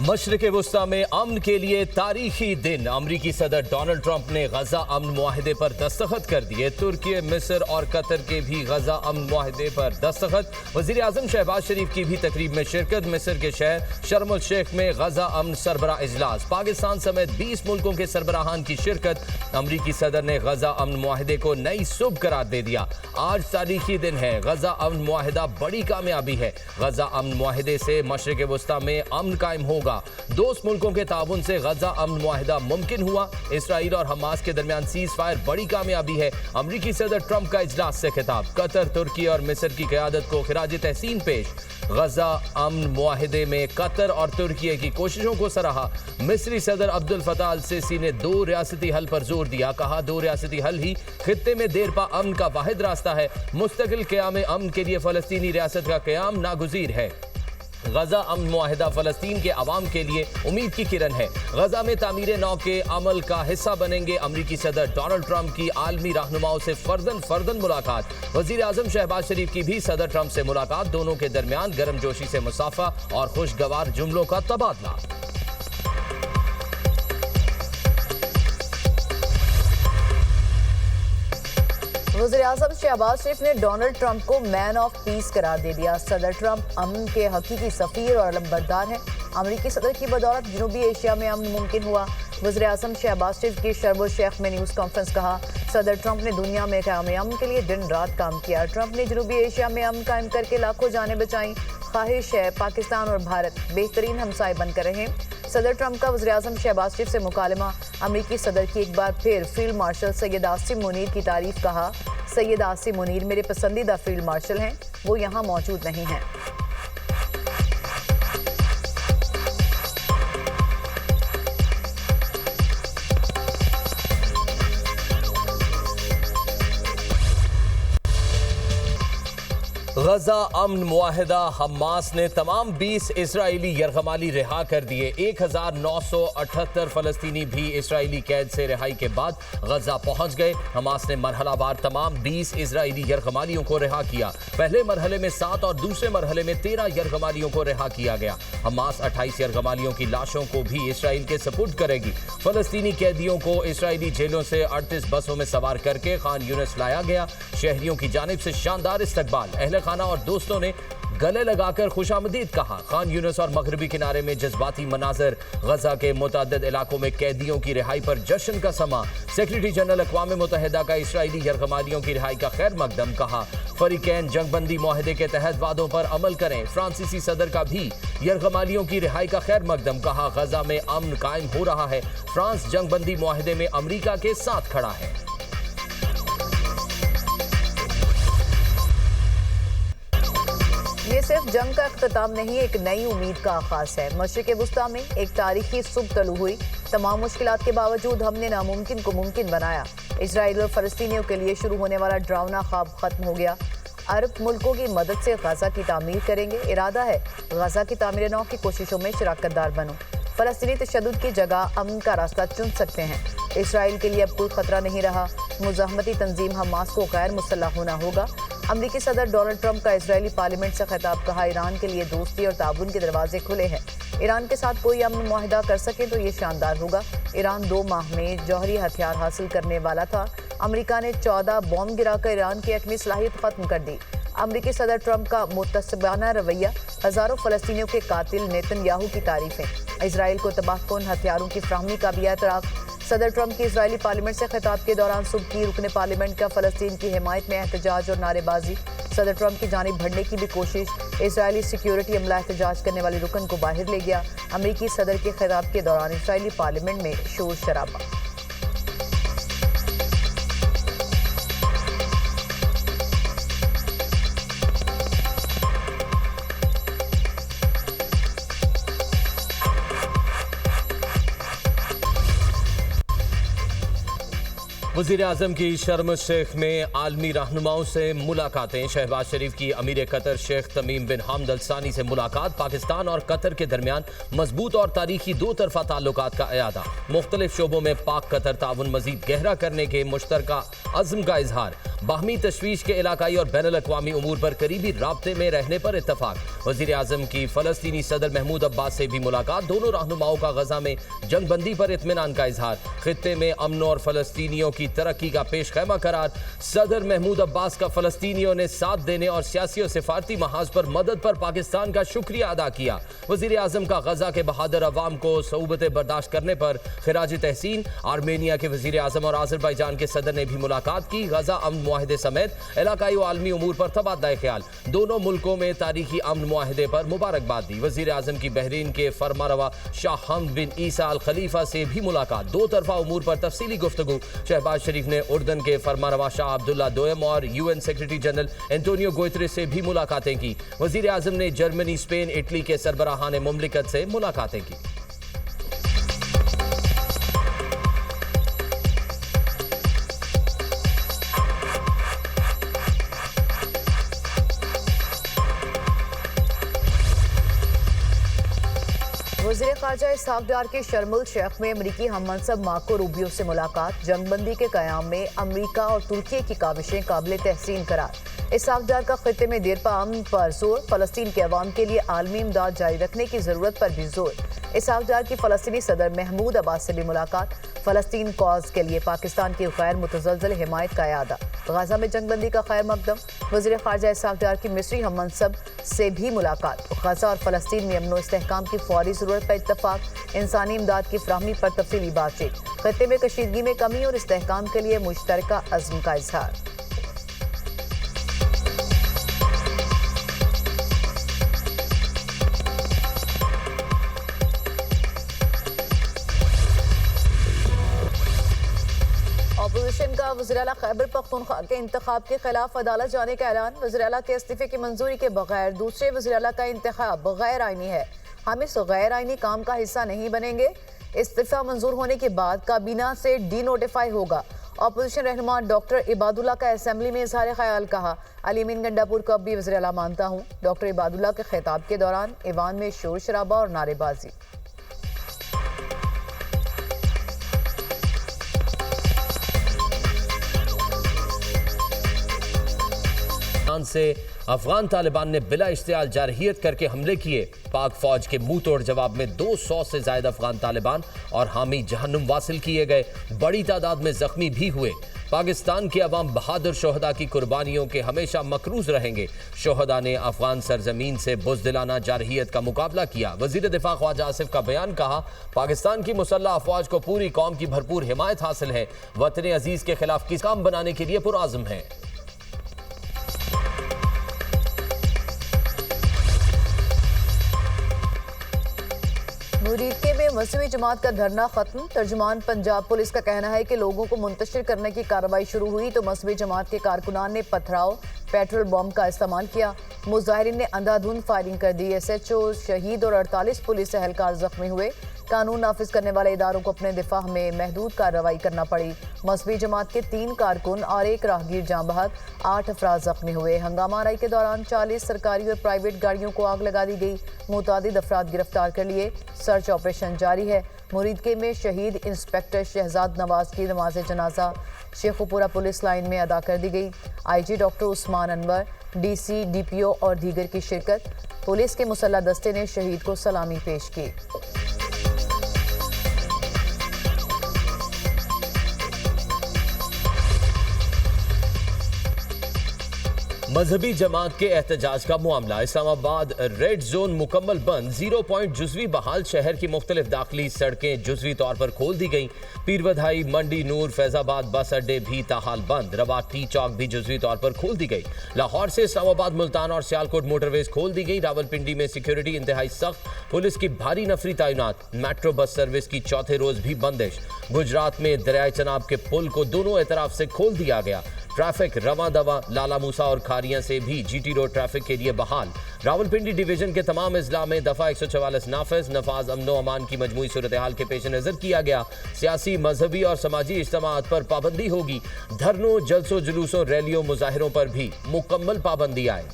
मशरिक़ वुस्ता में अमन के लिए तारीखी दिन। अमरीकी सदर डोनाल्ड ट्रंप ने गजा अमन मुआहदे पर दस्तखत कर दिए। तुर्की, मिस्र और कतर के भी गजा अमन मुआहदे पर दस्तखत। वज़ीर आज़म शहबाज शरीफ की भी तकरीब में शिरकत। मिस्र के शहर शर्म अल शेख में गजा अमन सरबराह इजलास। पाकिस्तान समेत 20 मुल्कों के सरबराहान की शिरकत। अमरीकी सदर ने गजा अमन मुआहदे को नई सुबह करार दे दिया। आज तारीखी दिन है। गजा अमन मुआहदा बड़ी कामयाबी है। गजा अमन मुआहदे से मशरिक़ वुस्ता में अमन कायम होगा। दोस्त मुल्कों के ताउन से गजा अमन मुआहदा मुमकिन हुआ। इसराइल और हमास के दरमियान सीज फायर बड़ी कामयाबी है। अमरीकी सदर ट्रंप का इजलास से खिताब। कतर, तुर्की और मिस्र की क़यादत को खिराज तहसीन पेश। गजा अमन मुआहदे में कतर और तुर्की की कोशिशों को सराहा। मिस्री सदर अब्दुल फताह अल सीसी ने 2 रियासती हल पर जोर दिया। कहा 2 रियासती हल ही खित्ते में देरपा अमन का वाहिद रास्ता है। मुस्तकिल क़याम अमन के लिए फ़लस्तीनी रियासत का क़याम नागुज़ीर है। गजा अमन मुआहदा फ़लस्तीन के अवाम के लिए उम्मीद की किरण है। गजा में तामीर नौ के अमल का हिस्सा बनेंगे। अमरीकी सदर डोनाल्ड ट्रंप की आलमी रहनुमाओं से फर्दन मुलाकात। वज़ीर आज़म शहबाज शरीफ की भी सदर ट्रंप से मुलाकात। दोनों के दरमियान गर्मजोशी से मुसाफा और खुशगवार जुमलों का तबादला। वज़ीर आज़म शहबाज शरीफ ने डोनाल्ड ट्रंप को मैन ऑफ पीस करार दे दिया। सदर ट्रंप अमन के हकीकी सफ़ीर और अलमबरदार हैं। अमरीकी सदर की बदौलत जनूबी एशिया में अमन मुमकिन हुआ। वज़ीर आज़म शहबाज शरीफ की शर्म अल शेख में न्यूज़ कॉन्फ्रेंस। कहा सदर ट्रंप ने दुनिया में क़याम अमन के लिए दिन रात काम किया। ट्रंप ने जनूबी एशिया में अमन कायम करके लाखों जानें बचाई। ख्वाहिश है पाकिस्तान और भारत बेहतरीन हमसाए बनकर रहें। सदर ट्रंप का वज़ीर आज़म शहबाज शरीफ से मुकालमा। अमरीकी सदर की एक बार फिर फील्ड मार्शल सैयद आसिम मुनीर की तारीफ। कहा सैयद आसिम मुनीर मेरे पसंदीदा फील्ड मार्शल हैं, वो यहाँ मौजूद नहीं हैं। गजा अमन मुआहदा। हमास ने तमाम 20 इसराइली यरगमाली रिहा कर दिए। 1978 फ़लस्तीनी भी इसराइली कैद से रिहाई के बाद गजा पहुंच गए। हमास ने मरहलावार तमाम 20 इसराइली यरगमालियों को रिहा किया। पहले मरहले में 7 और दूसरे मरहले में 13 यरगमालियों को रिहा किया गया। हमास 28 यरगमालियों की लाशों को भी इसराइल के सपुर्द करेगी। फ़लस्तीनी कैदियों को इसराइली जेलों से 38 बसों में सवार करके खान यूनिस लाया गया। शहरियों की जानिब से शानदार इस्तकबाल। अहले खाना और दोस्तों ने गले लगाकर खुशामदीद कहा। खान यूनिस और मगरबी किनारे में जज्बाती मनाजर। गजा के मुतअद्दिद इलाकों में कैदियों की रिहाई पर जश्न का समा। सेक्रेटरी जनरल अक़वाम मुत्तहिदा का इसराइली यरगमालियों की रिहाई का खैर मकदम। कहा फरीकैन जंगबंदी मुआहदे के तहत वादों पर अमल करें। फ्रांसीसी सदर का भी यरगमालियों की रिहाई का खैर मकदम। कहा गजा में अमन कायम हो रहा है। फ्रांस जंगबंदी मुआहदे में अमरीका के साथ खड़ा है। ये सिर्फ जंग का अख्ताम नहीं, एक नई उम्मीद का आगाज है। मशरिक़ वुस्ता में एक तारीखी सुबह तलू हुई। तमाम मुश्किलात के बावजूद हमने नामुमकिन को मुमकिन बनाया। इजराइल और फ़लस्तीनियों के लिए शुरू होने वाला डरावना ख्वाब खत्म हो गया। अरब मुल्कों की मदद से गजा की तामीर करेंगे। इरादा है गजा की तामीर नौ की कोशिशों में शराकतदार बनो। फ़लस्तीनी तशद्दुद की जगह अमन का रास्ता चुन सकते हैं। इसराइल के लिए अब कोई खतरा नहीं रहा। मुज़ाहमती तंजीम हमास को गैर मुसल्लह होना होगा। अमरीकी सदर डोनाल्ड ट्रंप का इजरायली पार्लियामेंट से खिताब। कहा ईरान के लिए दोस्ती और ताउन के दरवाजे खुले हैं। ईरान के साथ कोई अमन मुआहदा कर सके तो ये शानदार होगा। ईरान 2 माह में जौहरी हथियार हासिल करने वाला था। अमरीका ने 14 बॉम्ब गिराकर ईरान की एटमी सलाहियत खत्म कर दी। अमरीकी सदर ट्रंप का मुतसबाना रवैया। हज़ारों फ़लस्तीनियों के कातिल नेतन्याहू की तारीफें। इजराइल को तबाहकुन हथियारों की फ्राहमी का भी एतराफ़। सदर ट्रंप की इजरायली पार्लियामेंट से खिताब के दौरान सुबह की रुकने पार्लियामेंट का फ़लस्तीन की हिमायत में एहतजाज और नारेबाजी। सदर ट्रंप की जानिब बढ़ने की भी कोशिश। इजरायली सिक्योरिटी अमला एहतजाज करने वाले रुकन को बाहर ले गया। अमरीकी सदर के खिताब के दौरान इजरायली पार्लियामेंट में शोर शराबा। वज़ीर आज़म की शर्म शेख में आलमी रहनुमाओं से मुलाकातें। शहबाज शरीफ की अमीर कतर शेख तमीम बिन हमद अल सानी से मुलाकात। पाकिस्तान और कतर के दरमियान मजबूत और तारीखी दो तरफा ताल्लुकात का अयादा। मुख्तलिफ शोबों में पाक कतर ताउन मजीद गहरा करने के मुश्तरका अज़्म का इजहार। बाहमी तशवीश के इलाकाई और बैनुल अक़वामी उमूर पर करीबी राब्ते में रहने पर इत्तफाक। वज़ीर आज़म की फ़लस्तीनी सदर महमूद अब्बास से भी मुलाकात। दोनों रहनुमाओं का गजा में जंगबंदी पर इत्मीनान का इजहार। खित्ते में अमन और फ़लस्तीनियों की तरक्की का पेश खैमा करार। सदर महमूद अब्बास का फ़लस्तीनियों ने साथ देने और सियासी और सिफारती महाज पर मदद पर पाकिस्तान का शुक्रिया अदा किया। वज़ीर आज़म का गजा के बहादुर अवाम को सऊबतें बर्दाश्त करने पर खिराज तहसीन। आर्मेनिया के वज़ीर आज़म और आज़रबाईजान के सदर ने भी मुलाकात की। गजा अमन मुआहदे समेत इलाकाई व आलमी उमूर पर तबादला ख्याल। दोनों मुल्कों में तारीखी अमन मुआहदे पर मुबारकबाद दी। वज़ीर आज़म की बहरीन के फरमारवा शाह हमद बिन ईसा अल खलीफा से भी मुलाकात। दो तरफा उमूर पर तफसीली गुफ्तगू। शहबाज शरीफ ने उर्दन के फरमारवा शाह अब्दुल्ला दोयम और UN secretary general Antonio Guterres से भी मुलाकातें की। वज़ीर आज़म ने जर्मनी, स्पेन, इटली के सरबराहान मुमलिकत से मुलाकातें की। वज़ीर ख़ारजा इसहाक़ डार के शर्मुल शेख में अमरीकी हममनसब मार्को रूबियो से मुलाकात। जंगबंदी के क़याम में अमरीका और तुर्की की काविशें काबिल तहसीन करार। इसहाक़ डार का खित्ते में देरपा अमन पर जोर। फ़लस्तीन के अवाम के लिए आलमी इमदाद जारी रखने की ज़रूरत पर भी जोर। इसहाक़ डार की फ़लस्तीनी सदर महमूद अब्बास से भी मुलाकात। फ़लस्तीन कॉज के लिए पाकिस्तान की गैर मुतज़लज़ल हिमायत का यादा। गाज़ा में जंगबंदी का खैर मकदम। वज़ीर ख़ारजा इसहाक़ डार की मिस्री हममनसब से भी मुलाकात। गाज़ा और फ़लस्तीन में अमन व इस्तेहकाम की फौरी ज़रूरत पर इत्तफ़ाक़। इंसानी इमदाद की फ़राहमी पर तफसीली बातचीत। खत्ते में कशीदगी में कमी और इस्तेहकाम के लिए मुश्तरका अज़्म का इजहार। अपोजिशन का वज़ीर-ए-आला खैबर पख्तूनख्वा के इंतखाब के खिलाफ अदालत जाने का ऐलान। वज़ीर-ए-आला के इस्तीफे की मंजूरी के बगैर दूसरे वज़ीर-ए-आला का इंतखाब गैर आइनी है। हम इस गैर आइनी काम का हिस्सा नहीं बनेंगे। इस्तीफा मंजूर होने के बाद काबीना से डी नोटिफाई होगा। अपोजिशन रहनुमा डॉक्टर इबादुल्ला का असेंबली में इजहार ख्याल कहा। अलीमीन गंडापुर को अब भी वज़ीर-ए-आला मानता हूँ। डॉक्टर इबादुल्ला के खिताब के दौरान ईवान में शोर शराबा और नारेबाजी। से अफगान तालिबान ने बिला इश्तियाल जारहियत करके हमले किए। पाक फौज के मुंह तोड़ जवाब में 200 से ज्यादा अफगान तालिबान और हामी जहन्नुम वासिल किए गए। बड़ी तादाद में जख्मी भी हुए। पाकिस्तान के अवाम बहादुर शोहदा की कुर्बानियों के हमेशा मकरूज रहेंगे। शोहदा ने अफगान सरजमीन से बुज़दिलाना जारहियत का मुकाबला किया। वज़ीर दिफा ख्वाजा आसिफ का बयान कहा, पाकिस्तान की मुसल्लह अफवाज को पूरी कौम की भरपूर हिमायत हासिल है। वतन अजीज के खिलाफ किस काम बनाने के लिए पुरआज़म है। मुरीदके में मजहबी जमात का धरना खत्म। तर्जुमान पंजाब पुलिस का कहना है कि लोगों को मुंतशिर करने की कार्रवाई शुरू हुई तो मजहबी जमात के कारकुनान ने पथराव, पेट्रोल बॉम्ब का इस्तेमाल किया। मुजाहिरीन ने अंधाधुंध फायरिंग कर दी। SHO शहीद और 48 पुलिस एहलकार जख्मी हुए। कानून नाफिज करने वाले इदारों को अपने दिफा में महदूद कार्रवाई करना पड़ी। मजहबी जमात के 3 कारकुन और 1 राहगीर जाँ बहक, 8 अफराद जख्मी हुए। हंगामा आराई के दौरान 40 सरकारी और प्राइवेट गाड़ियों को आग लगा दी गई। मुतादिद अफराद गिरफ्तार कर लिए। सर्च ऑपरेशन जारी है। मुरीदके में शहीद इंस्पेक्टर शहजाद नवाज की नमाज जनाजा शेखुपुरा पुलिस लाइन में अदा कर दी गई। IG doctor Usman Anwar, DC, DPO और दीगर की शिरकत। पुलिस के मुसल्लह दस्ते ने शहीद को सलामी पेश की। मजहबी जमात के एहतजाज का मामला। इस्लामाबाद रेड जोन मुकम्मल बंद। 0 पॉइंट जुजवी बहाल। शहर की मुख्तलिफ दाखिली सड़कें जुजवी तौर पर खोल दी गई। पीर बधाई, मंडी नूर, फैजाबाद बस अड्डे भी ताहाल बंद। रवाटी चौक भी जुजवी तौर पर खोल दी गई। लाहौर से इस्लामाबाद, मुल्तान और सियालकोट मोटरवेज खोल दी गई। रावलपिंडी में सिक्योरिटी इंतहाई सख्त। पुलिस की भारी नफरी तैनात। मेट्रो बस सर्विस की चौथे रोज भी बंदिश। गुजरात में दरियाए चनाब के पुल को दोनों एतराफ से खोल दिया गया। ट्रैफिक रवां दवा लाला मूसा और खारियां से भी जीटी रोड ट्रैफिक के लिए बहाल। रावलपिंडी डिवीजन के तमाम अजला में दफा 144 नाफिज नफाज अमनो अमान की मजमूई सूरत हाल के पेश नजर किया गया। सियासी, मजहबी और समाजी इज्तिमाअत पर पाबंदी होगी। धरनों, जलसों, जुलूसों, रैलियों, मुजाहिरों पर भी मुकम्मल पाबंदी आए।